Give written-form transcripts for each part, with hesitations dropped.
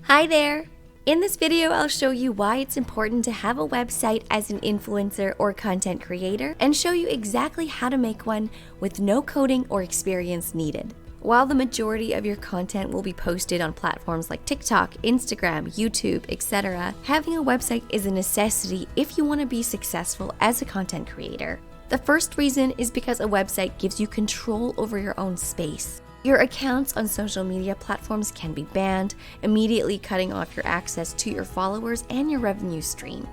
Hi there! In this video, I'll show you why it's important to have a website as an influencer or content creator and show you exactly how to make one with no coding or experience needed. While the majority of your content will be posted on platforms like TikTok, Instagram, YouTube, etc., having a website is a necessity if you want to be successful as a content creator. The first reason is because a website gives you control over your own space. Your accounts on social media platforms can be banned, immediately cutting off your access to your followers and your revenue stream.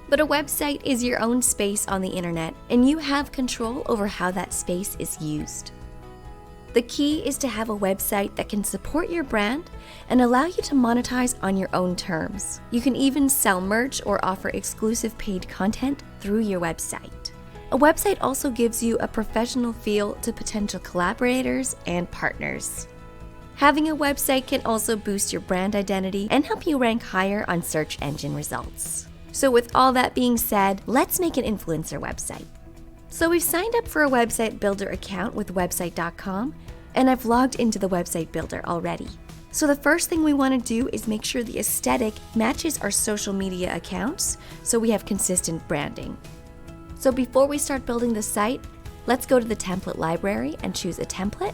But a website is your own space on the internet, and you have control over how that space is used. The key is to have a website that can support your brand and allow you to monetize on your own terms. You can even sell merch or offer exclusive paid content through your website. A website also gives you a professional feel to potential collaborators and partners. Having a website can also boost your brand identity and help you rank higher on search engine results. So with all that being said, let's make an influencer website. So we've signed up for a website builder account with website.com, and I've logged into the website builder already. So the first thing we want to do is make sure the aesthetic matches our social media accounts so we have consistent branding. So before we start building the site, let's go to the template library and choose a template.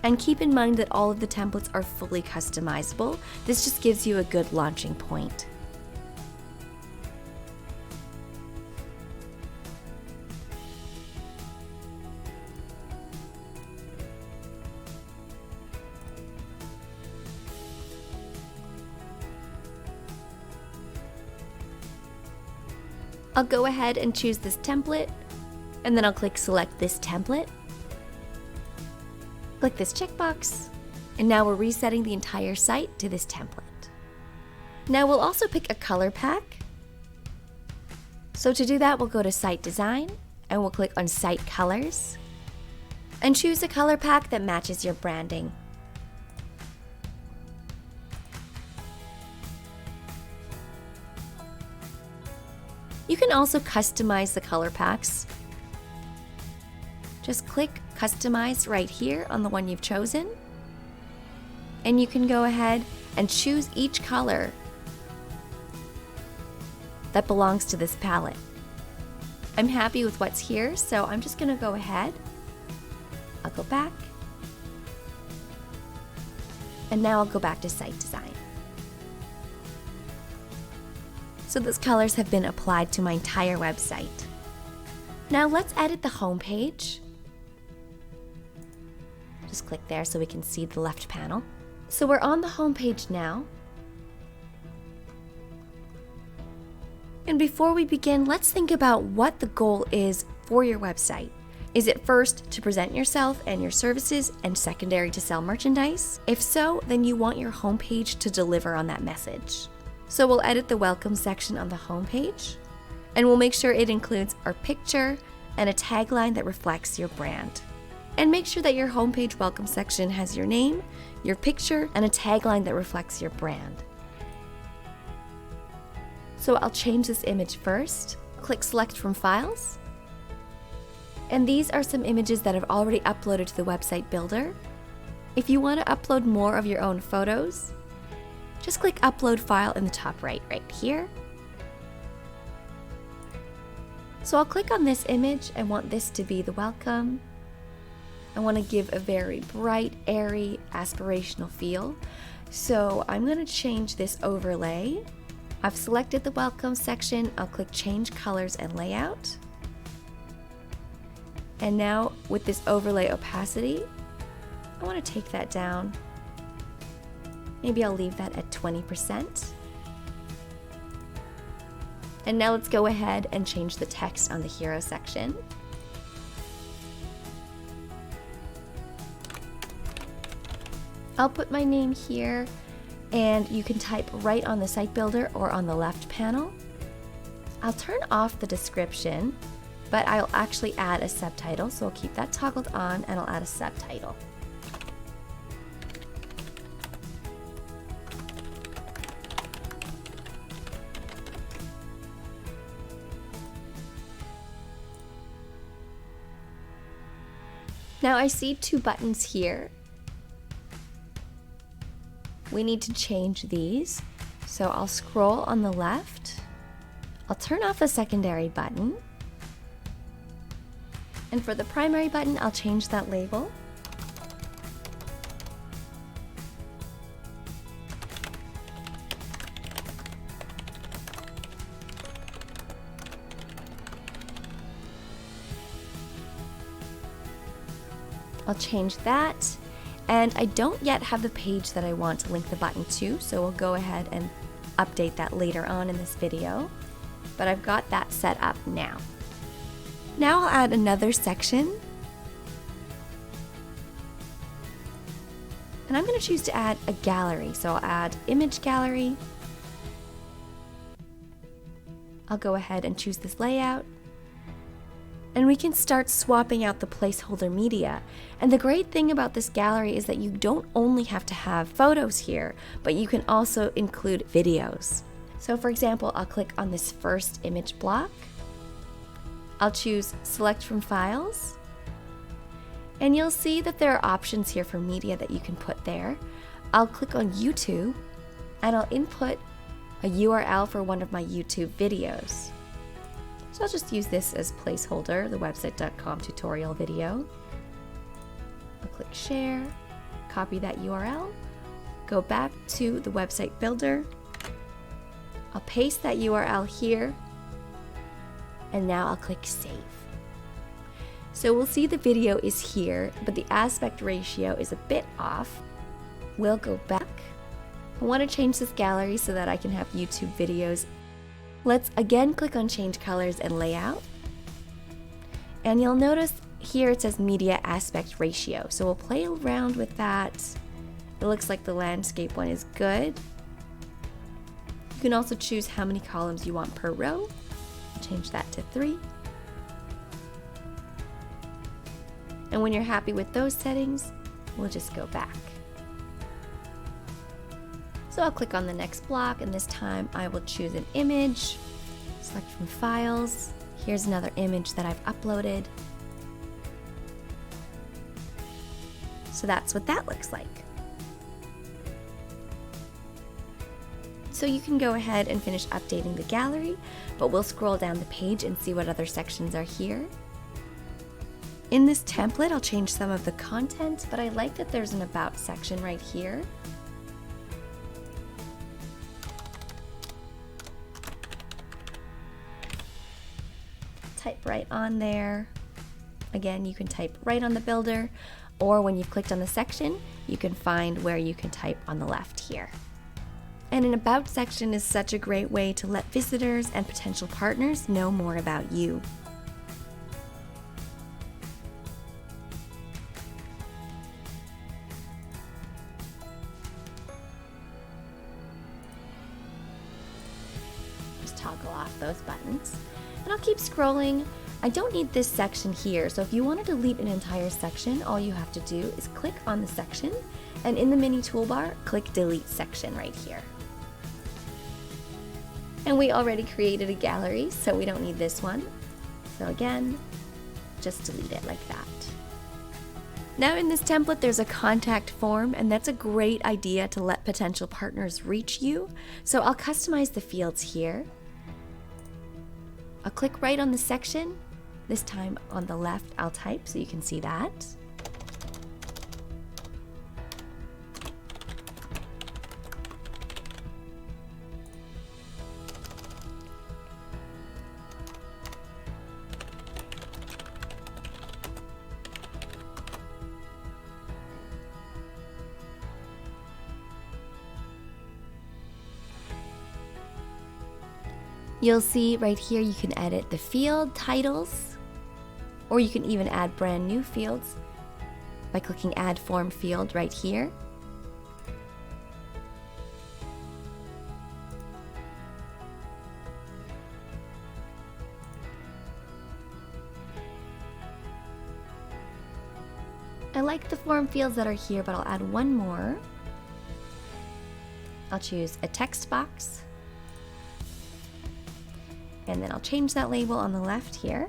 And keep in mind that all of the templates are fully customizable. This just gives you a good launching point. I'll go ahead and choose this template, and then I'll click select this template. Click this checkbox, and now we're resetting the entire site to this template. Now we'll also pick a color pack. So to do that, we'll go to Site Design, and we'll click on Site Colors, and choose a color pack that matches your branding. You can also customize the color packs. Just click Customize right here on the one you've chosen. And you can go ahead and choose each color that belongs to this palette. I'm happy with what's here, so I'm just going to go ahead. I'll go back. And now I'll go back to Site Design. So those colors have been applied to my entire website. Now let's edit the home page. Just click there so we can see the left panel. So we're on the home page now. And before we begin, let's think about what the goal is for your website. Is it first to present yourself and your services and secondary to sell merchandise? If so, then you want your home page to deliver on that message. So we'll edit the welcome section on the home page, and we'll make sure it includes our picture and a tagline that reflects your brand. And make sure that your homepage welcome section has your name, your picture, and a tagline that reflects your brand. So I'll change this image first. Click Select from Files. And these are some images that I've already uploaded to the website builder. If you want to upload more of your own photos, just click Upload File in the top right here. So I'll click on this image. I want this to be the welcome. I want to give a very bright, airy, aspirational feel. So I'm going to change this overlay. I've selected the welcome section. I'll click Change Colors and Layout. And now with this overlay opacity, I want to take that down. Maybe I'll leave that at 20%. And now let's go ahead and change the text on the hero section. I'll put my name here, and you can type right on the site builder or on the left panel. I'll turn off the description, but I'll actually add a subtitle, so I'll keep that toggled on and I'll add a subtitle. Now I see two buttons here we need to change these. So I'll scroll on the left. I'll turn off the secondary button. And for the primary button, I'll change that label. I'll change that. And I don't yet have the page that I want to link the button to, so we'll go ahead and update that later on in this video. But I've got that set up now. Now I'll add another section. And I'm going to choose to add a gallery. So I'll add image gallery. I'll go ahead and choose this layout. And we can start swapping out the placeholder media. And the great thing about this gallery is that you don't only have to have photos here, but you can also include videos. So for example, I'll click on this first image block. I'll choose Select from Files. And you'll see that there are options here for media that you can put there. I'll click on YouTube, and I'll input a URL for one of my YouTube videos. So I'll just use this as placeholder, the website.com tutorial video. I'll click share, copy that URL, go back to the website builder. I'll paste that URL here, and now I'll click save. So we'll see the video is here, but the aspect ratio is a bit off. We'll go back. I want to change this gallery so that I can have YouTube videos. Let's again click on change colors and layout. And you'll notice here it says media aspect ratio. So we'll play around with that. It looks like the landscape one is good. You can also choose how many columns you want per row. Change that to 3. And when you're happy with those settings, we'll just go back. So I'll click on the next block, and this time I will choose an image, select from files. Here's another image that I've uploaded. So that's what that looks like. So you can go ahead and finish updating the gallery, but we'll scroll down the page and see what other sections are here. In this template, I'll change some of the content, but I like that there's an About section right here. Type right on there. Again, you can type right on the builder, or when you've clicked on the section, you can find where you can type on the left here. And an About section is such a great way to let visitors and potential partners know more about you. Just toggle off those buttons. And I'll keep scrolling. I don't need this section here, so if you want to delete an entire section, all you have to do is click on the section, and in the mini toolbar, click Delete Section right here. And we already created a gallery, so we don't need this one. So again, just delete it like that. Now in this template, there's a contact form, and that's a great idea to let potential partners reach you. So I'll customize the fields here. I'll click right on the section. This time on the left, I'll type so you can see that. You'll see right here you can edit the field titles, or you can even add brand new fields by clicking Add Form Field right here. I like the form fields that are here, but I'll add one more. I'll choose a text box. And then I'll change that label on the left here.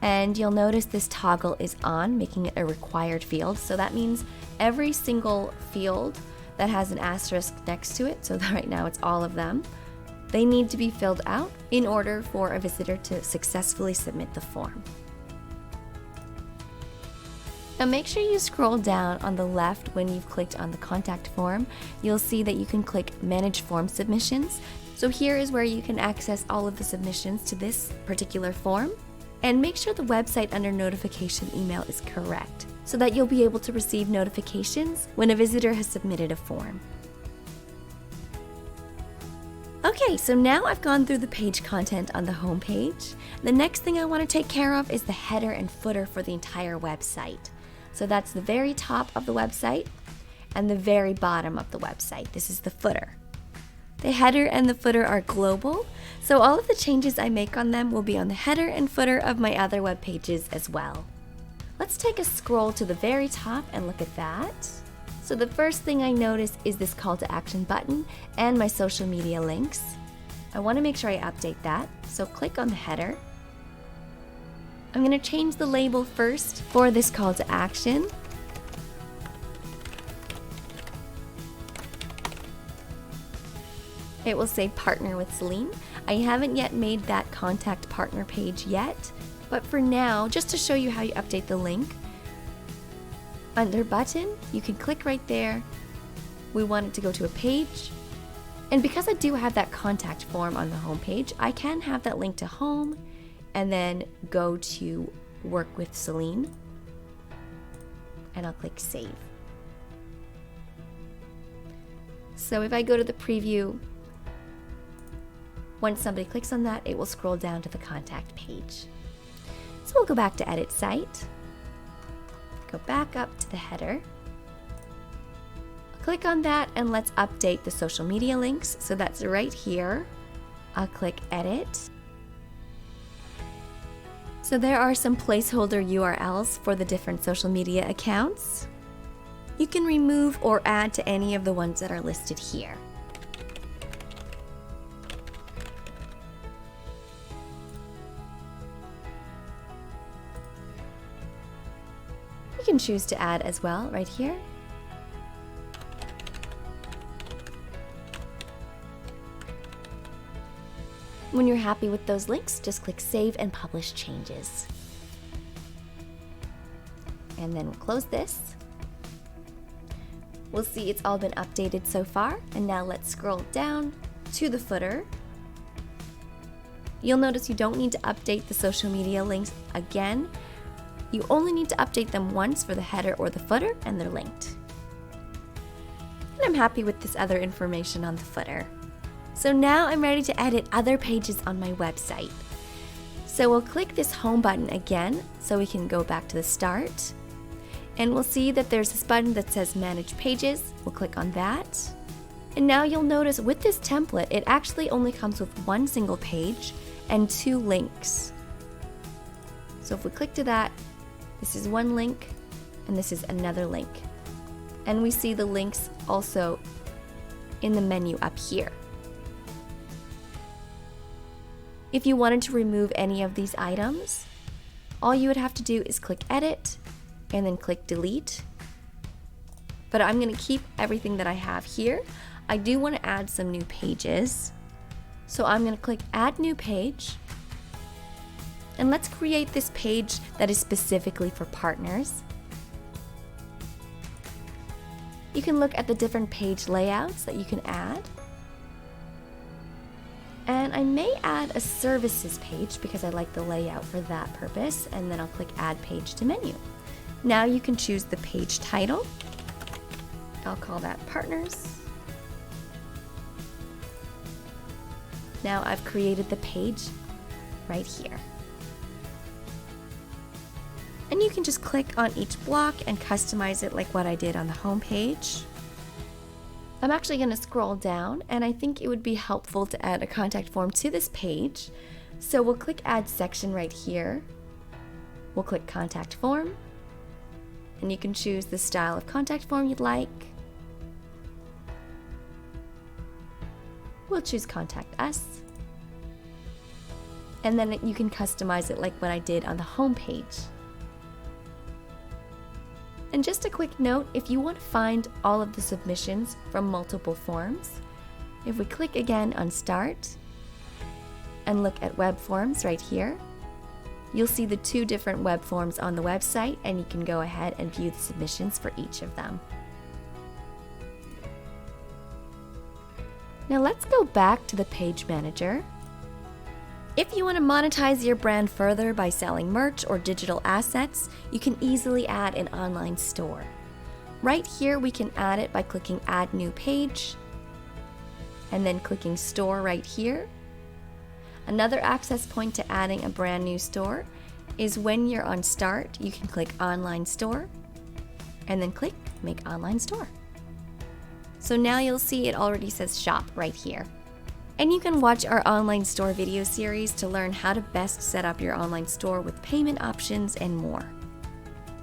And you'll notice this toggle is on, making it a required field. So that means every single field that has an asterisk next to it, so that right now it's all of them, they need to be filled out in order for a visitor to successfully submit the form. Now make sure you scroll down on the left when you've clicked on the contact form. You'll see that you can click Manage Form Submissions. So here is where you can access all of the submissions to this particular form. And make sure the website under notification email is correct, so that you'll be able to receive notifications when a visitor has submitted a form. Okay, so now I've gone through the page content on the home page. The next thing I want to take care of is the header and footer for the entire website. So that's the very top of the website and the very bottom of the website. This is the footer. The header and the footer are global, so all of the changes I make on them will be on the header and footer of my other web pages as well. Let's take a scroll to the very top and look at that. So the first thing I notice is this call to action button and my social media links. I want to make sure I update that, so click on the header. I'm going to change the label first for this call to action. It will say Partner with Celine. I haven't yet made that contact partner page yet, but for now, just to show you how you update the link, under button, you can click right there. We want it to go to a page. And because I do have that contact form on the home page, I can have that link to home and then go to Work with Celine. And I'll click Save. So if I go to the preview, once somebody clicks on that, it will scroll down to the contact page. So we'll go back to Edit Site, go back up to the header, click on that, and let's update the social media links. So that's right here. I'll click Edit. So there are some placeholder URLs for the different social media accounts. You can remove or add to any of the ones that are listed here. You can choose to add as well right here. When you're happy with those links, just click Save and Publish Changes. And then we'll close this. We'll see it's all been updated so far, and now let's scroll down to the footer. You'll notice you don't need to update the social media links again. You only need to update them once for the header or the footer, and they're linked. And I'm happy with this other information on the footer. So now I'm ready to edit other pages on my website. So we'll click this home button again so we can go back to the start. And we'll see that there's this button that says Manage Pages. We'll click on that. And now you'll notice with this template, it actually only comes with one single page and 2 links. So if we click to that, this is one link and this is another link. And we see the links also in the menu up here. If you wanted to remove any of these items, all you would have to do is click Edit and then click Delete. But I'm going to keep everything that I have here. I do want to add some new pages. So I'm going to click Add New Page. And let's create this page that is specifically for partners. You can look at the different page layouts that you can add. And I may add a services page because I like the layout for that purpose, and then I'll click Add Page to Menu. Now you can choose the page title. I'll call that Partners. Now I've created the page right here. And you can just click on each block and customize it like what I did on the home page. I'm actually going to scroll down, and I think it would be helpful to add a contact form to this page. So we'll click Add Section right here. We'll click Contact Form, and you can choose the style of contact form you'd like. We'll choose Contact Us. And then you can customize it like what I did on the home page. And just a quick note, if you want to find all of the submissions from multiple forms, if we click again on Start and look at web forms right here, you'll see the 2 different web forms on the website, and you can go ahead and view the submissions for each of them. Now let's go back to the Page Manager. If you want to monetize your brand further by selling merch or digital assets, you can easily add an online store. Right here, we can add it by clicking Add New Page, and then clicking Store right here. Another access point to adding a brand new store is when you're on Start, you can click Online Store, and then click Make Online Store. So now you'll see it already says Shop right here. And you can watch our online store video series to learn how to best set up your online store with payment options and more.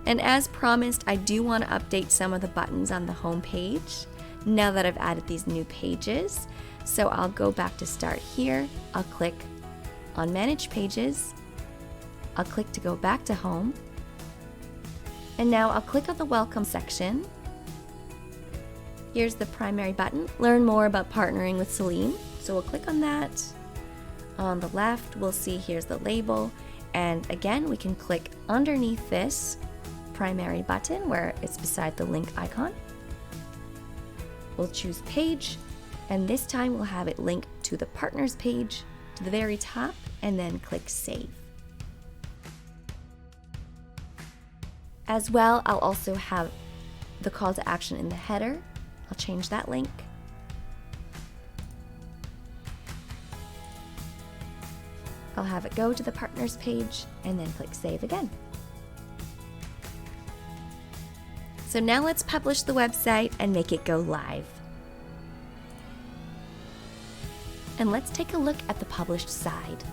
And as promised, I do want to update some of the buttons on the home page now that I've added these new pages. So I'll go back to Start here, I'll click on Manage Pages, I'll click to go back to Home, and now I'll click on the Welcome section. Here's the primary button, Learn More About Partnering with Celine. So we'll click on that. On the left, we'll see here's the label. And again, we can click underneath this primary button where it's beside the link icon. We'll choose Page, and this time we'll have it linked to the Partners page to the very top, and then click Save. As well, I'll also have the call to action in the header. I'll change that link. I'll have it go to the Partners page and then click Save again. So now let's publish the website and make it go live. And let's take a look at the published side.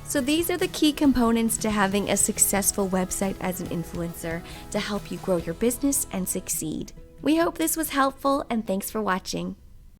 So these are the key components to having a successful website as an influencer to help you grow your business and succeed. We hope this was helpful, and thanks for watching.